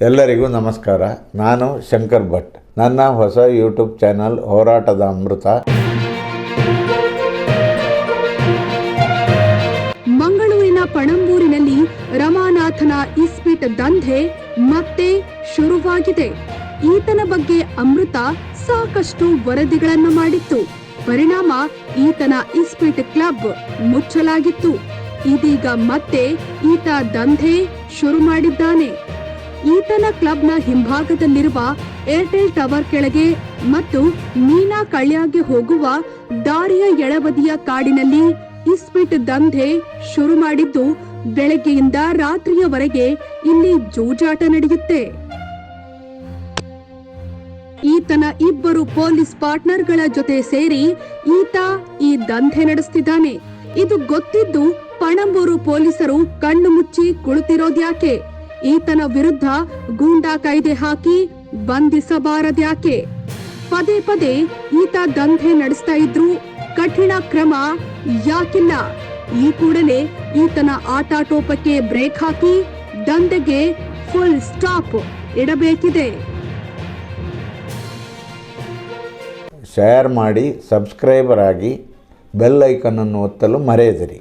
ಎಲ್ಲರಿಗೂ ನಮಸ್ಕಾರ. ನಾನು ಶಂಕರ್ ಭಟ್. ನನ್ನ ಹೊಸ ಯೂಟ್ಯೂಬ್ ಚಾನಲ್ ಹೋರಾಟದ ಅಮೃತ. ಮಂಗಳೂರಿನ ಪಣಂಬೂರಿನಲ್ಲಿ ರಮಾನಾಥನ ಇಸ್ಪೀಟ್ ದಂಧೆ ಮತ್ತೆ ಶುರುವಾಗಿದೆ. ಈತನ ಬಗ್ಗೆ ಅಮೃತ ಸಾಕಷ್ಟು ವರದಿಗಳನ್ನು ಮಾಡಿತ್ತು. ಪರಿಣಾಮ ಈತನ ಇಸ್ಪೀಟ್ ಕ್ಲಬ್ ಮುಚ್ಚಲಾಗಿತ್ತು. ಇದೀಗ ಮತ್ತೆ ಈತ ದಂಧೆ ಶುರು ಮಾಡಿದ್ದಾನೆ. ಈತನ ಕ್ಲಬ್ನ ಹಿಂಭಾಗದಲ್ಲಿರುವ ಏರ್ಟೆಲ್ ಟವರ್ ಕೆಳಗೆ ಮತ್ತು ಮೀನಾ ಕಳ್ಯಾಗೆ ಹೋಗುವ ದಾರಿಯ ಎಡಬದಿಯ ಕಾಡಿನಲ್ಲಿ ಇಸ್ಪೀಟ್ ದಂಧೆ ಶುರು ಮಾಡಿದ್ದು, ಬೆಳಗ್ಗೆಯಿಂದ ರಾತ್ರಿಯವರೆಗೆ ಇಲ್ಲಿ ಜೂಜಾಟ ನಡೆಯುತ್ತೆ. ಈತನ ಇಬ್ಬರು ಪೊಲೀಸ್ ಪಾರ್ಟ್ನರ್ಗಳ ಜೊತೆ ಸೇರಿ ಈತ ಈ ದಂಧೆ ನಡೆಸ್ತಿದ್ದಾನೆ. ಇದು ಗೊತ್ತಿದ್ದು ಪಣಂಬೂರು ಪೊಲೀಸರು ಕಣ್ಣು ಮುಚ್ಚಿ ಕುಳಿತಿರೋದ್ಯಾಕೆ? ಈತನ ವಿರುದ್ಧ ಗೂಂಡಾ ಕಾಯ್ದೆ ಹಾಕಿ ಬಂಧಿಸಬಾರದ್ಯಾಕೆ? ಪದೇ ಪದೇ ಈತ ದಂಧೆ ನಡೆಸ್ತಾ ಇದ್ರು, ಕಠಿಣ ಕ್ರಮ ಯಾಕಿಲ್ಲ? ಈ ಕೂಡಲೇ ಈತನ ಆಟಾಟೋಪಕ್ಕೆ ಬ್ರೇಕ್ ಹಾಕಿ ದಂಧೆಗೆ ಫುಲ್ ಸ್ಟಾಪ್ ಇಡಬೇಕಿದೆ. ಶೇರ್ ಮಾಡಿ, ಸಬ್ಸ್ಕ್ರೈಬರ್ ಆಗಿ, ಬೆಲ್ ಐಕನ್ ಅನ್ನು ಒತ್ತಲು ಮರೆಯದಿರಿ.